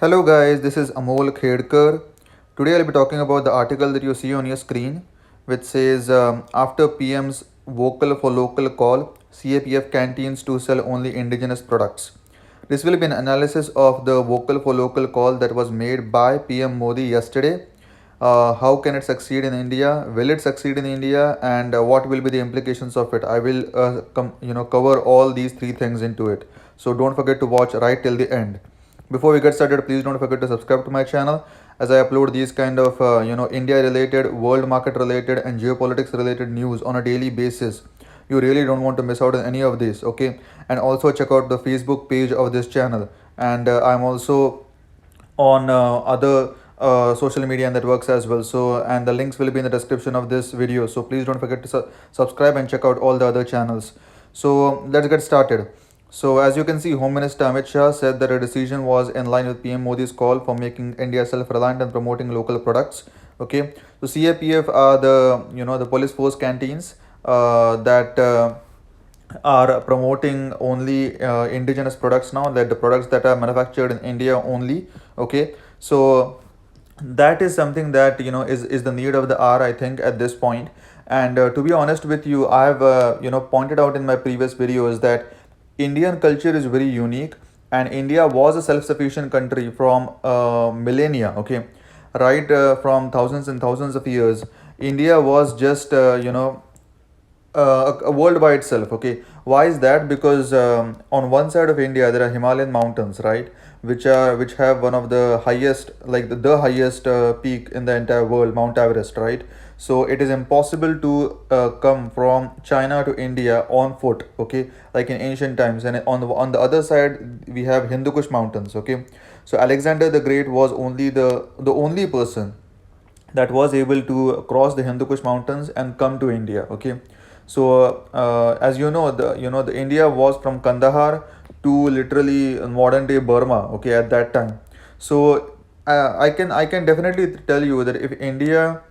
Hello guys, this is Amol Khedkar. Today I'll be talking about the article that you see on your screen, which says after PM's vocal for local call, CAPF canteens to sell only indigenous products. This will be an analysis of the vocal for local call that was made by PM Modi yesterday. How can it succeed in India? Will it succeed in India? And what will be the implications of it? I will cover all these three things into it. So don't forget to watch right till the end. Before we get started, please don't forget to subscribe to my channel as I upload these kind of India related, world market related and geopolitics related news on a daily basis. You really don't want to miss out on any of this, okay? And also check out the Facebook page of this channel. And I'm also on other social media networks as well. So, and the links will be in the description of this video. So please don't forget to subscribe and check out all the other channels. So let's get started. So as you can see, Home Minister Amit Shah said that a decision was in line with PM Modi's call for making India self-reliant and promoting local products. Okay, so CAPF are the police force canteens that are promoting only indigenous products now, that the products that are manufactured in India only. Okay, so that is something that is the need of the hour, I think, at this point. And to be honest with you, I've pointed out in my previous videos that Indian culture is very unique, and India was a self-sufficient country from millennia. Okay, right, from thousands and thousands of years. India was just a world by itself. Okay, why is that? Because on one side of India there are Himalayan mountains, right, which have one of the highest, like the highest peak in the entire world, Mount Everest, right? So it is impossible to come from China to India on foot, okay, like in ancient times. And on the other side we have Hindu Kush mountains. Okay, so Alexander the Great was the only person that was able to cross the Hindu Kush mountains and come to India. Okay, so as the India was from Kandahar to literally modern day Burma. Okay, at that time. So I can definitely tell you that if India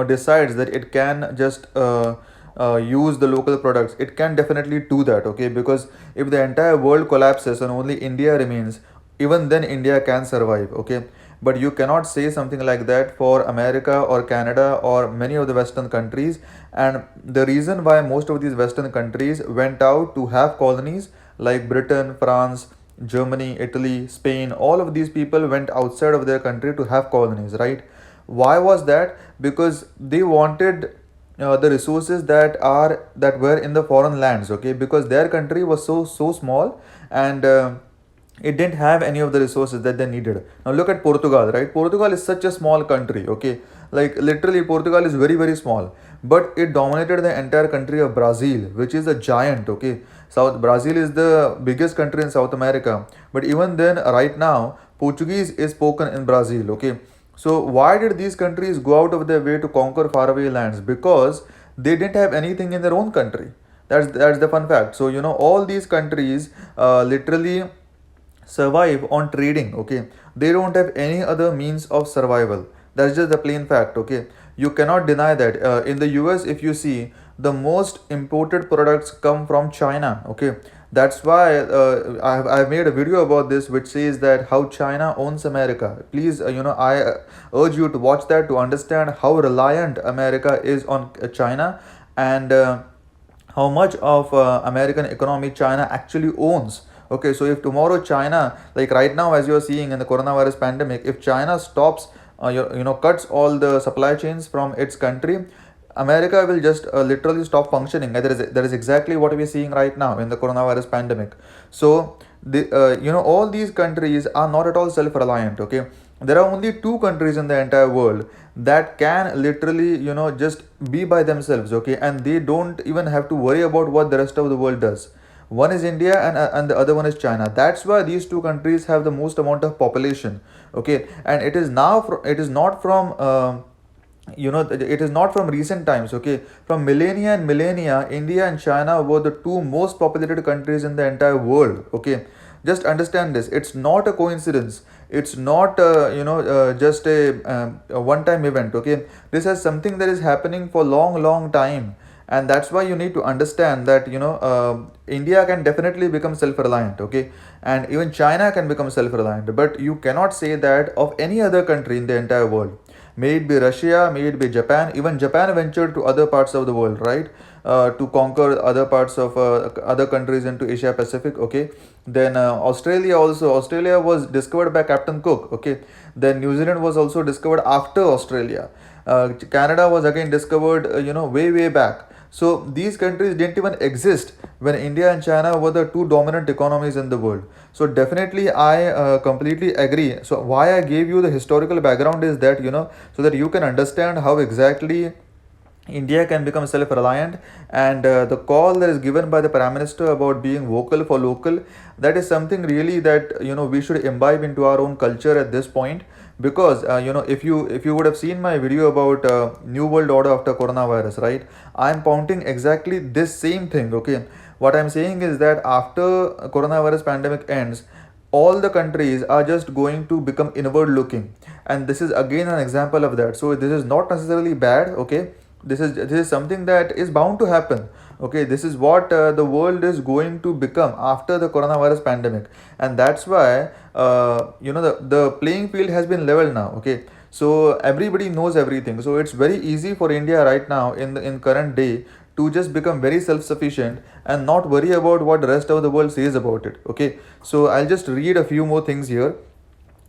decides that it can just use the local products, it can definitely do that. Okay, because if the entire world collapses and only India remains, even then India can survive. Okay, but you cannot say something like that for America or Canada or many of the Western countries. And the reason why most of these Western countries went out to have colonies, like Britain, France, Germany, Italy, Spain, all of these people went outside of their country to have colonies, right? Why was that? Because they wanted the resources that were in the foreign lands. Okay, because their country was so small, and it didn't have any of the resources that they needed. Now look at Portugal, right? Portugal is such a small country. Okay, like literally Portugal is very very small, but it dominated the entire country of Brazil, which is a giant. Okay, South Brazil is the biggest country in South America, but even then, right now, Portuguese is spoken in Brazil. Okay, so why did these countries go out of their way to conquer faraway lands? Because they didn't have anything in their own country. That's the fun fact. So all these countries literally survive on trading. Okay, they don't have any other means of survival. That's just the plain fact. Okay, you cannot deny that. In the US, if you see, the most imported products come from China. Okay, that's why I've made a video about this, which says that how China owns America. Please, I urge you to watch that to understand how reliant America is on China, and how much of American economy China actually owns. Okay, so if tomorrow China, like right now, as you are seeing in the coronavirus pandemic, if China stops, cuts all the supply chains from its country, America will just literally stop functioning. That is exactly what we are seeing right now in the coronavirus pandemic. So all these countries are not at all self-reliant. Okay, there are only two countries in the entire world that can literally just be by themselves. Okay, and they don't even have to worry about what the rest of the world does. One is India, and the other one is China. That's why these two countries have the most amount of population. Okay, and it is now it is not from it is not from recent times. Okay, from millennia and millennia, India and China were the two most populated countries in the entire world. Okay, just understand this. It's not a coincidence. It's not just a one time event. Okay, this is something that is happening for long time. and that's why you need to understand that India can definitely become self-reliant, okay, and even China can become self-reliant, but you cannot say that of any other country in the entire world. May it be Russia, may it be Japan. Even Japan ventured to other parts of the world, right? To conquer other parts of other countries into Asia Pacific. Okay, then Australia also. Australia was discovered by Captain Cook. Okay, then New Zealand was also discovered after Australia. Canada was again discovered, way back. So these countries didn't even exist when India and China were the two dominant economies in the world. So definitely, I completely agree. So why I gave you the historical background is that so that you can understand how exactly India can become self-reliant, and the call that is given by the Prime Minister about being vocal for local, that is something really that we should imbibe into our own culture at this point. Because if you would have seen my video about New World Order after coronavirus, right? I am pointing exactly this same thing. Okay, what I'm saying is that after coronavirus pandemic ends, all the countries are just going to become inward looking, and this is again an example of that. So this is not necessarily bad, okay? This is something that is bound to happen. Okay, this is what the world is going to become after the coronavirus pandemic, and that's why the playing field has been leveled now. Okay, so everybody knows everything, so it's very easy for India right now in current day to just become very self-sufficient and not worry about what the rest of the world says about it. Okay, so I'll just read a few more things here.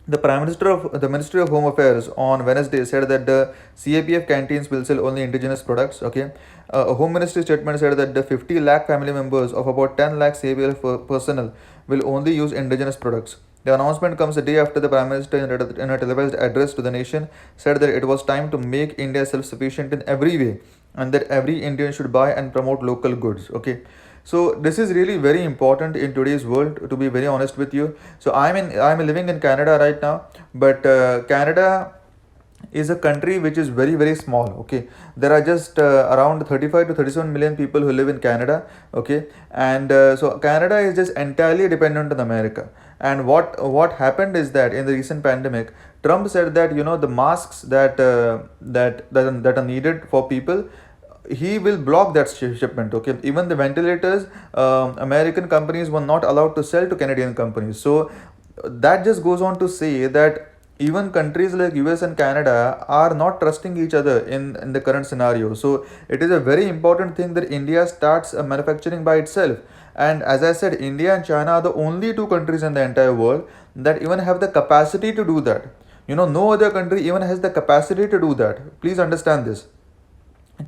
The Prime Minister of the Ministry of Home Affairs on Wednesday said that the CAPF canteens will sell only indigenous products. Okay, a Home Ministry statement said that the 50 lakh family members of about 10 lakh CAPF personnel will only use indigenous products. The announcement comes a day after the Prime Minister, in a televised address to the nation, said that it was time to make India self-sufficient in every way, and that every Indian should buy and promote local goods. Okay, so this is really very important in today's world, to be very honest with you. So I'm living in Canada right now, but Canada is a country which is very very small. Okay, there are just around 35 to 37 million people who live in Canada. Okay, and so Canada is just entirely dependent on America. And what happened is that in the recent pandemic, Trump said that the masks that are needed for people, he will block that shipment. Okay, even the ventilators, American companies were not allowed to sell to Canadian companies. So that just goes on to say that even countries like US and Canada are not trusting each other in the current scenario. So it is a very important thing that India starts manufacturing by itself. And as I said, India and China are the only two countries in the entire world that even have the capacity to do that. No other country even has the capacity to do that. Please understand this.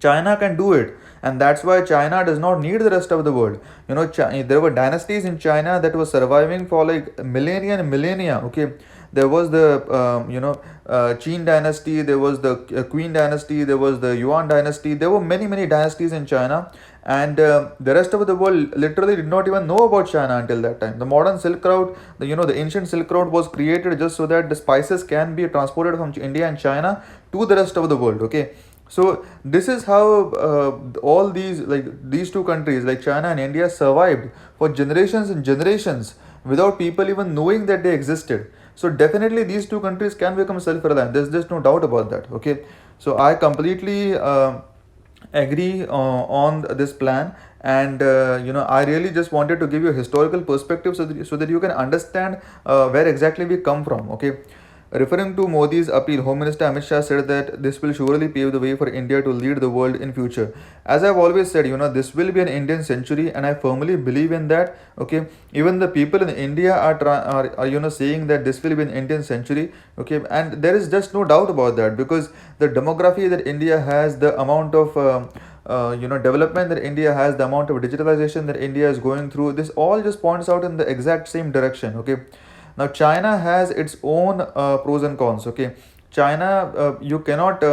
China can do it, and that's why China does not need the rest of the world. There were dynasties in China that were surviving for like millennia and millennia. Okay, there was the Qin dynasty, there was the Queen dynasty, there was the Yuan dynasty. There were many dynasties in China, and the rest of the world literally did not even know about China until that time. The modern Silk Road, the ancient Silk Road was created just so that the spices can be transported from India and China to the rest of the world. Okay, so this is how all these two countries like China and India survived for generations and generations without people even knowing that they existed. So definitely these two countries can become self-reliant. There's just no doubt about that. Okay, so I completely agree on this plan, and I really just wanted to give you a historical perspective so that you can understand where exactly we come from. Okay, referring to Modi's appeal, Home Minister Amit Shah said that this will surely pave the way for India to lead the world in future. As I've always said, this will be an Indian century, and I firmly believe in that. Okay, even the people in India are saying that this will be an Indian century. Okay, and there is just no doubt about that, because the demography that India has, the amount of development that India has, the amount of digitalization that India is going through, this all just points out in the exact same direction. Okay, now China has its own pros and cons. Okay, China, you cannot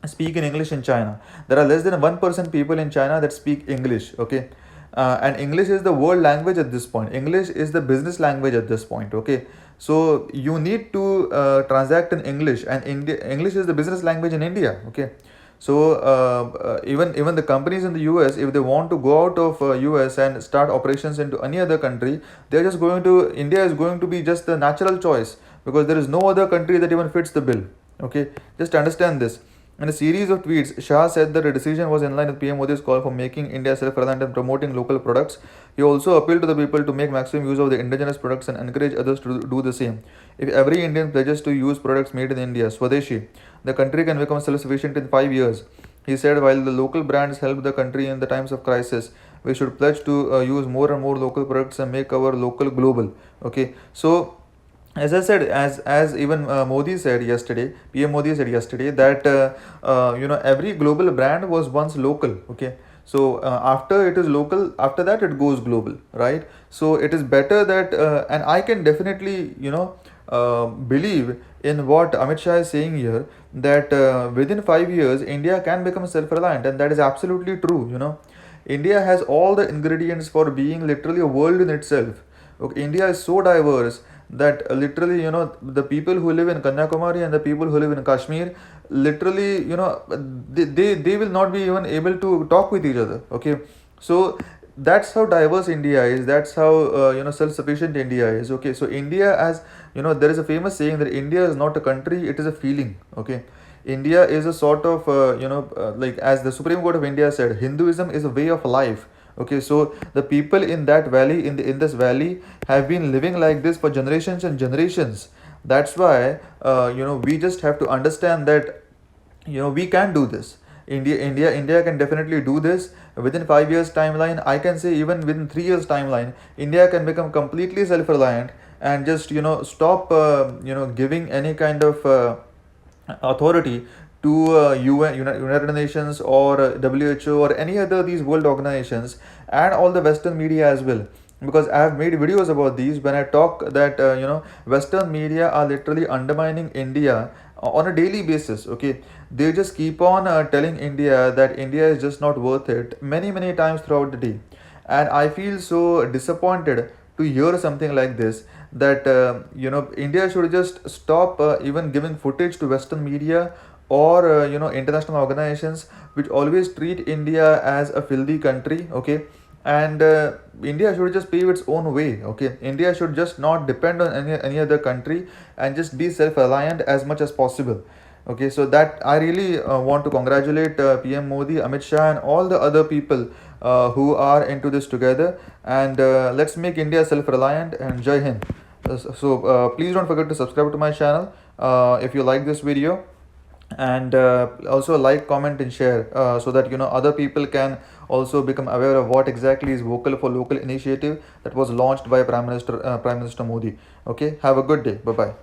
speak in English in China. There are less than 1% people in China that speak English. Okay, and English is the world language at this point. English is the business language at this point. Okay, so you need to transact in English, and English is the business language in India. Okay, so even the companies in the US, if they want to go out of US and start operations into any other country, they're just going to India is going to be just the natural choice, because there is no other country that even fits the bill. Okay, just understand this. In a series of tweets, Shah said that the decision was in line with PM Modi's call for making India self-reliant and promoting local products. He also appealed to the people to make maximum use of the indigenous products and encourage others to do the same. If every Indian pledges to use products made in India, Swadeshi, the country can become self-sufficient in 5 years. He said, while the local brands help the country in the times of crisis, we should pledge to use more and more local products and make our local global. Okay, so as I said, as even Modi said yesterday, PM Modi said yesterday that every global brand was once local. Okay, so after it is local, after that it goes global, right? So it is better that, and I can definitely believe in what Amit Shah is saying here, that within 5 years India can become self-reliant, and that is absolutely true. India has all the ingredients for being literally a world in itself. Okay, India is so diverse that literally, the people who live in Kanyakumari and the people who live in Kashmir, literally, they will not be even able to talk with each other. Okay, so that's how diverse India is. That's how self-sufficient India is. Okay, so India, as there is a famous saying that India is not a country; it is a feeling. Okay, India is a sort of like, as the Supreme Court of India said, Hinduism is a way of life. Okay, so the people in that valley, in this valley, have been living like this for generations and generations. That's why we just have to understand that we can do this. India can definitely do this within 5 years timeline. I can say even within 3 years timeline, India can become completely self-reliant and just stop giving any kind of authority to United Nations or WHO or any other these world organizations, and all the Western media as well. Because I have made videos about these when I talk that Western media are literally undermining India on a daily basis. Okay, they just keep on telling India that India is just not worth it many times throughout the day, and I feel so disappointed to hear something like this, that India should just stop even giving footage to Western media or international organizations which always treat India as a filthy country. Okay, and India should just pave its own way. Okay, India should just not depend on any other country and just be self-reliant as much as possible. Okay, so that I really want to congratulate PM Modi, Amit Shah, and all the other people who are into this together. And let's make India self-reliant, and Jai Hind. So please don't forget to subscribe to my channel if you like this video, and also like, comment, and share so that other people can also become aware of what exactly is Vocal for Local initiative that was launched by Prime Minister Modi. Okay, have a good day. Bye bye.